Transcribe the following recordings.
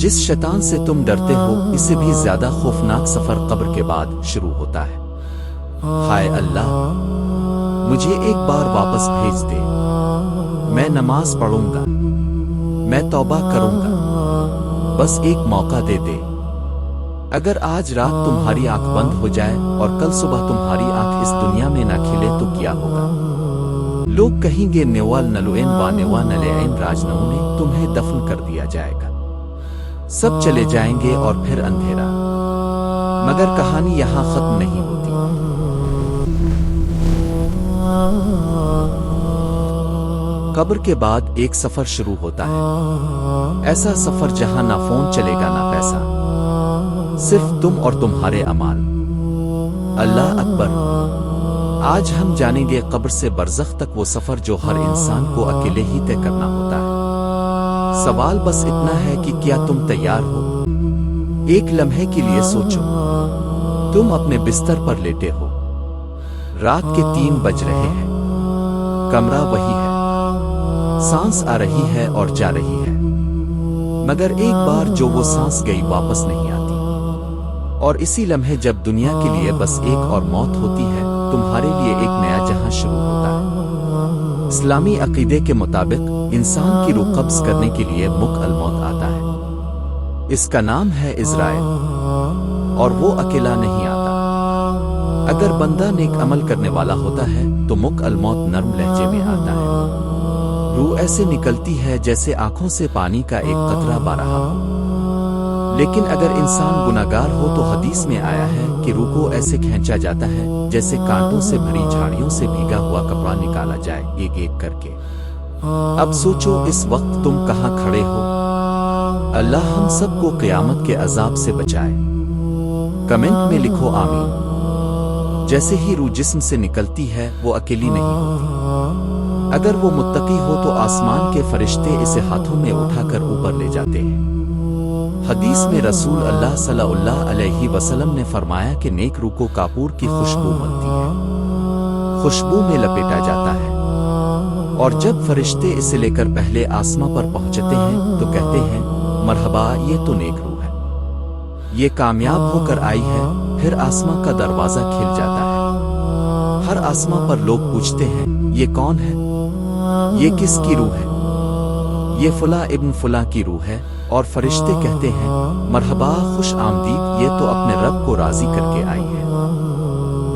جس شیطان سے تم ڈرتے ہو اس سے بھی زیادہ خوفناک سفر قبر کے بعد شروع ہوتا ہے۔ ہائے اللہ، مجھے ایک بار واپس بھیج دے، میں نماز پڑھوں گا، میں توبہ کروں گا، بس ایک موقع دے دے۔ اگر آج رات تمہاری آنکھ بند ہو جائے اور کل صبح تمہاری آنکھ اس دنیا میں نہ کھلے تو کیا ہوگا؟ لوگ کہیں گے نیوال نلوین و نیوا نلعین راجنوں نے تمہیں دفن کر دیا جائے گا، سب چلے جائیں گے اور پھر اندھیرا۔ مگر کہانی یہاں ختم نہیں ہوتی۔ قبر کے بعد ایک سفر شروع ہوتا ہے، ایسا سفر جہاں نہ فون چلے گا نہ پیسہ، صرف تم اور تمہارے اعمال۔ اللہ اکبر! آج ہم جانیں گے قبر سے برزخ تک وہ سفر جو ہر انسان کو اکیلے ہی طے کرنا ہوتا ہے۔ سوال بس اتنا ہے کہ کیا تم تیار ہو؟ ایک لمحے کے لیے سوچو، تم اپنے بستر پر لیٹے ہو، رات کے 3 بج رہے ہیں، کمرہ وہی ہے، سانس آ رہی ہے اور جا رہی ہے، مگر ایک بار جو وہ سانس گئی واپس نہیں آتی۔ اور اسی لمحے جب دنیا کے لیے بس ایک اور موت ہوتی ہے، تمہارے لیے ایک نیا جہاں شروع ہوتا ہے۔ اسلامی عقیدے کے مطابق انسان کی روح قبض کرنے کے لیے ملک الموت آتا ہے۔ اس کا نام ہے عزرائیل، اور وہ اکیلا نہیں آتا۔ اگر بندہ نیک عمل کرنے والا ہوتا ہے تو ملک الموت نرم لہجے میں آتا ہے۔ روح ایسے نکلتی ہے جیسے آنکھوں سے پانی کا ایک قطرہ بارہ ہو۔ لیکن اگر انسان گناہگار ہو تو حدیث میں آیا ہے کہ روح کو ایسے کھینچا جاتا ہے جیسے کانٹوں سے بھری جھاڑیوں سے بھیگا ہوا کپڑا نکالا جائے، ایک ایک کر کے۔ اب سوچو اس وقت تم کہاں کھڑے ہو؟ اللہ ہم سب کو قیامت کے عذاب سے بچائے۔ کمنٹ میں لکھو آمین۔ جیسے ہی روح جسم سے نکلتی ہے وہ اکیلی نہیں ہوتی۔ اگر وہ متقی ہو تو آسمان کے فرشتے اسے ہاتھوں میں اٹھا کر اوپر لے جاتے ہیں۔ حدیث میں رسول اللہ صلی اللہ علیہ وسلم نے فرمایا کہ نیک روح کو کاپور کی خوشبو ملتی ہے، خوشبو میں لپیٹا جاتا ہے، اور جب فرشتے اسے لے کر پہلے آسماں پر پہنچتے ہیں تو کہتے ہیں مرحبا، یہ تو نیک روح ہے، یہ کامیاب ہو کر آئی ہے۔ پھر آسماں کا دروازہ کھل جاتا ہے، ہر آسماں پر لوگ پوچھتے ہیں یہ کون ہے، یہ کس کی روح ہے؟ یہ فلاں ابن فلاں کی روح ہے، اور فرشتے کہتے ہیں مرحبا، خوش آمدید، یہ تو اپنے رب کو راضی کر کے آئی ہے۔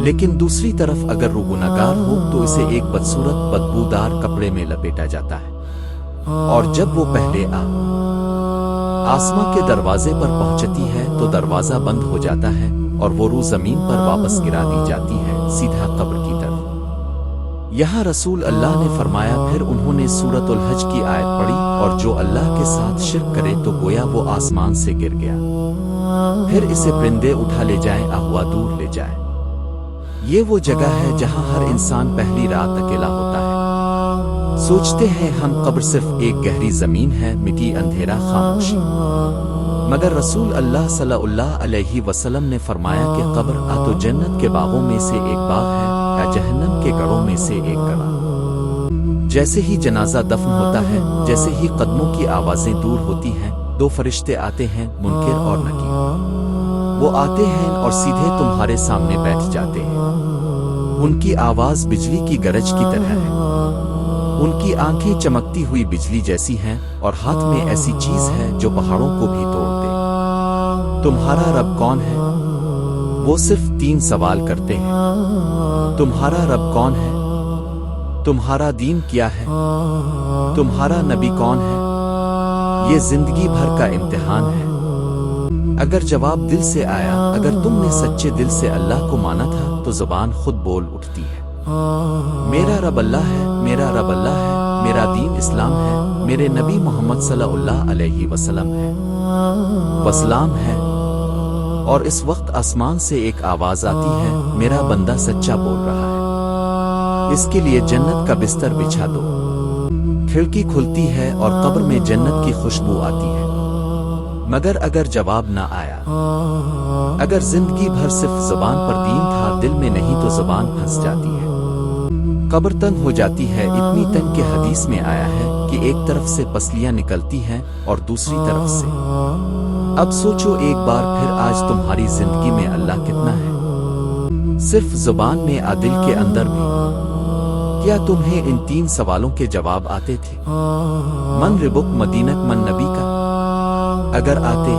لیکن دوسری طرف اگر روح گناہگار ہو تو اسے ایک بدصورت بدبودار کپڑے میں لپیٹا جاتا ہے، اور جب وہ پہلے آسماں کے دروازے پر پہنچتی ہے تو دروازہ بند ہو جاتا ہے اور وہ روح زمین پر واپس گرا دی جاتی ہے، سیدھا قبر کی طرف۔ یہاں رسول اللہ نے فرمایا پھر انہوں نے سورۃ الحج کی آیت پڑھی، اور جو اللہ کے ساتھ شرک کرے تو گویا وہ آسمان سے گر گیا، پھر اسے پرندے اٹھا لے جائیں، ہوا دور لے جائیں۔ یہ وہ جگہ ہے جہاں ہر انسان پہلی رات اکیلا ہوتا ہے۔ سوچتے ہیں ہم قبر صرف ایک گہری زمین ہے، مٹی، اندھیرا، خاموشی، مگر رسول اللہ صلی اللہ علیہ وسلم نے فرمایا کہ قبر تو جنت کے باغوں میں سے ایک باغ ہے یا جہنم کے گڑھوں میں سے ایک گڑھا۔ جیسے ہی جنازہ دفن ہوتا ہے، جیسے ہی قدموں کی آوازیں دور ہوتی ہیں، 2 فرشتے آتے ہیں، منکر اور نکیر۔ وہ آتے ہیں اور سیدھے تمہارے سامنے بیٹھ جاتے ہیں۔ ان کی آواز بجلی کی گرج کی طرح ہے، ان کی آنکھیں چمکتی ہوئی بجلی جیسی ہیں، اور ہاتھ میں ایسی چیز ہے جو پہاڑوں کو بھی توڑ دے۔ تمہارا رب کون ہے؟ وہ صرف 3 سوال کرتے ہیں۔ تمہارا رب کون ہے؟ تمہارا دین کیا ہے؟ تمہارا نبی کون ہے؟ یہ زندگی بھر کا امتحان ہے۔ اگر جواب دل سے آیا، اگر تم نے سچے دل سے اللہ کو مانا تھا تو زبان خود بول اٹھتی ہے، میرا رب اللہ ہے، میرا رب اللہ ہے، میرا دین اسلام ہے، میرے نبی محمد صلی اللہ علیہ وسلم ہے، وسلام ہے۔ اور اس وقت آسمان سے ایک آواز آتی ہے، میرا بندہ سچا بول رہا ہے، اس کے لیے جنت کا بستر بچھا دو۔ کھڑکی کھلتی ہے اور قبر میں جنت کی خوشبو آتی ہے۔ مگر اگر جواب نہ آیا، اگر زندگی بھر صرف زبان پر دین تھا، دل میں نہیں، تو زبان پھنس جاتی ہے، قبر تنگ ہو جاتی ہے، اتنی تنگ کہ حدیث میں آیا ہے کہ ایک طرف سے پسلیاں نکلتی ہیں اور دوسری طرف سے اب سوچو ایک بار پھر آج تمہاری زندگی میں اللہ کتنا ہے؟ صرف زبان میں دل کے اندر بھی۔ کیا تمہیں ان 3 سوالوں کے جواب آتے تھے؟ من ربک مدینک من نبی کا؟ اگر آتے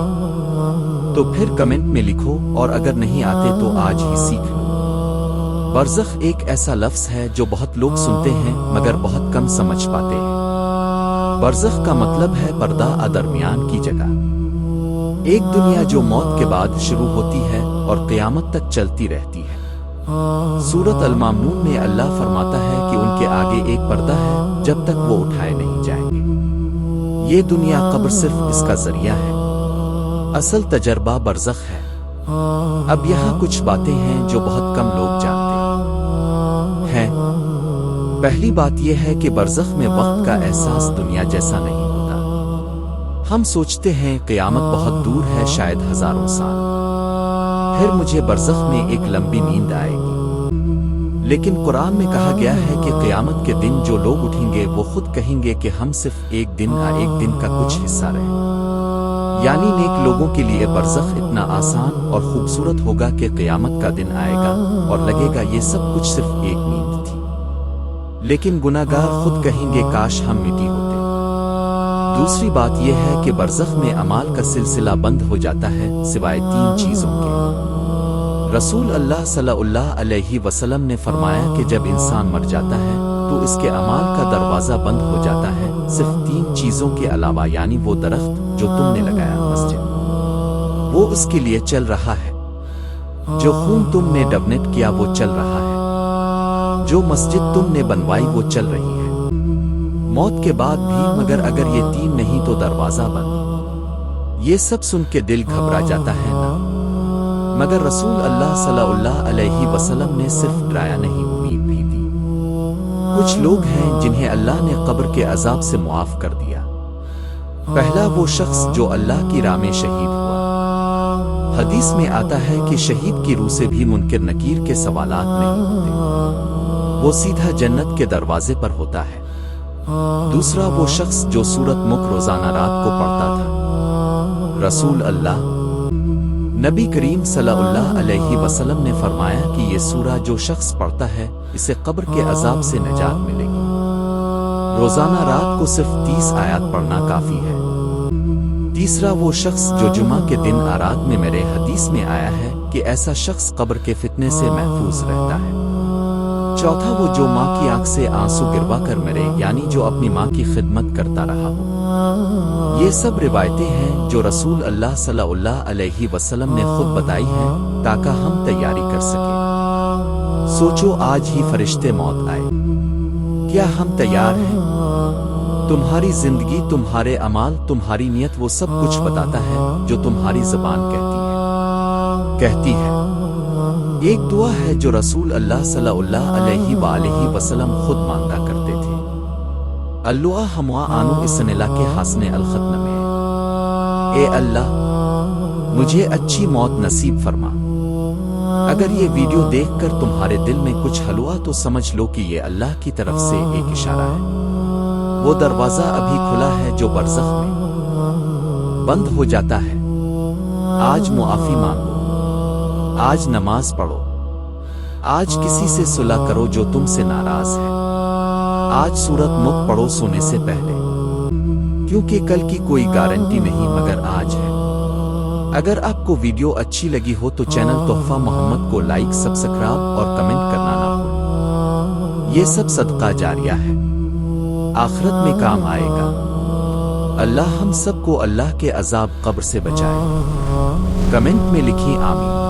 تو پھر کمنٹ میں لکھو، اور اگر نہیں آتے تو آج ہی سیکھ لو۔ برزخ ایک ایسا لفظ ہے جو بہت لوگ سنتے ہیں مگر بہت کم سمجھ پاتے ہیں۔ برزخ کا مطلب ہے پردہ درمیان کی جگہ، ایک دنیا جو موت کے بعد شروع ہوتی ہے اور قیامت تک چلتی رہتی ہے۔ سورۃ المامنون میں اللہ فرماتا ہے کہ ان کے آگے ایک پردہ ہے جب تک وہ اٹھائے نہیں جائیں گے۔ یہ دنیا قبر صرف اس کا ذریعہ ہے، اصل تجربہ برزخ ہے۔ اب یہاں کچھ باتیں ہیں جو بہت کم لوگ جانتے ہیں۔ پہلی بات یہ ہے کہ برزخ میں وقت کا احساس دنیا جیسا نہیں ہوتا۔ ہم سوچتے ہیں قیامت بہت دور ہے، شاید ہزاروں سال، پھر مجھے برزخ میں ایک لمبی نیند آئے گی۔ لیکن قرآن میں کہا گیا ہے کہ قیامت کے دن جو لوگ اٹھیں گے وہ خود کہیں گے کہ ہم صرف ایک دن کا کچھ حصہ رہے۔ یعنی نیک لوگوں کے لیے برزخ اتنا آسان اور خوبصورت ہوگا کہ قیامت کا دن آئے گا اور لگے گا یہ سب کچھ صرف ایک نیند تھی۔ لیکن گناہگار خود کہیں گے کاش ہم مٹی ہوتے۔ دوسری بات یہ ہے کہ برزخ میں اعمال کا سلسلہ بند ہو جاتا ہے سوائے 3 چیزوں کے۔ رسول اللہ صلی اللہ علیہ وسلم نے فرمایا کہ جب انسان مر جاتا ہے تو اس کے اعمال کا دروازہ بند ہو جاتا ہے صرف 3 چیزوں کے علاوہ، یعنی وہ درخت جو تم نے لگایا مسجد، وہ اس کے لیے چل رہا ہے، جو خون تم نے ڈونیٹ کیا وہ چل رہا ہے، جو مسجد تم نے بنوائی وہ چل رہی ہے، موت کے بعد بھی، مگر اگر یہ 3 نہیں تو دروازہ بند۔ یہ سب سن کے دل گھبرا جاتا ہے نا؟ مگر رسول اللہ صلی اللہ علیہ وسلم نے صرف ڈرایا نہیں، امید بھی دی۔ کچھ لوگ ہیں جنہیں اللہ نے قبر کے عذاب سے معاف کر دیا۔ پہلا وہ شخص جو اللہ کی راہ میں شہید ہوا۔ حدیث میں آتا ہے کہ شہید کی روح سے بھی منکر نکیر کے سوالات نہیں ہوتے، وہ سیدھا جنت کے دروازے پر ہوتا ہے۔ دوسرا وہ شخص جو سورۃ ملک روزانہ رات کو پڑھتا تھا۔ رسول اللہ نبی کریم صلی اللہ علیہ وسلم نے فرمایا کہ یہ سورہ جو شخص پڑھتا ہے اسے قبر کے عذاب سے نجات ملے گی۔ روزانہ رات کو صرف 30 آیات پڑھنا کافی ہے۔ تیسرا وہ شخص جو جمعہ کے دن رات میں میرے حدیث میں آیا ہے کہ ایسا شخص قبر کے فتنے سے محفوظ رہتا ہے۔ چوتھا وہ جو ماں کی آنکھ سے آنسو گروا کر مرے، یعنی جو اپنی ماں کی خدمت کرتا رہا ہو۔ یہ سب روایتیں ہیں جو رسول اللہ صلی اللہ علیہ وسلم نے خود بتائی ہیں تاکہ ہم تیاری کر سکیں۔ سوچو آج ہی فرشتے موت آئے، کیا ہم تیار ہیں؟ تمہاری زندگی، تمہارے اعمال، تمہاری نیت وہ سب کچھ بتاتا ہے جو تمہاری زبان کہتی ہے۔ ایک دعا ہے جو رسول اللہ صلی اللہ علیہ وآلہ وسلم خود مانگا کرتے تھے، اللّٰہ ہموا آنو اسنلا کے حسن الختم میں، اے اللہ مجھے اچھی موت نصیب فرما۔ اگر یہ ویڈیو دیکھ کر تمہارے دل میں کچھ ہوا تو سمجھ لو کہ یہ اللہ کی طرف سے ایک اشارہ ہے، وہ دروازہ ابھی کھلا ہے جو برزخ میں بند ہو جاتا ہے۔ آج معافی مانگو، آج نماز پڑھو، آج کسی سے صلح کرو جو تم سے ناراض ہے، آج سورۃ ملک پڑھو سونے سے پہلے، کیونکہ کل کی کوئی گارنٹی نہیں مگر آج ہے۔ اگر آپ کو ویڈیو اچھی لگی ہو تو چینل تحفہ محمد کو لائک، سبسکرائب اور کمنٹ کرنا نہ بھولیں، یہ سب صدقہ جاریہ ہے، آخرت میں کام آئے گا۔ اللہ ہم سب کو اللہ کے عذاب قبر سے بچائے۔ کمنٹ میں لکھیں آمین۔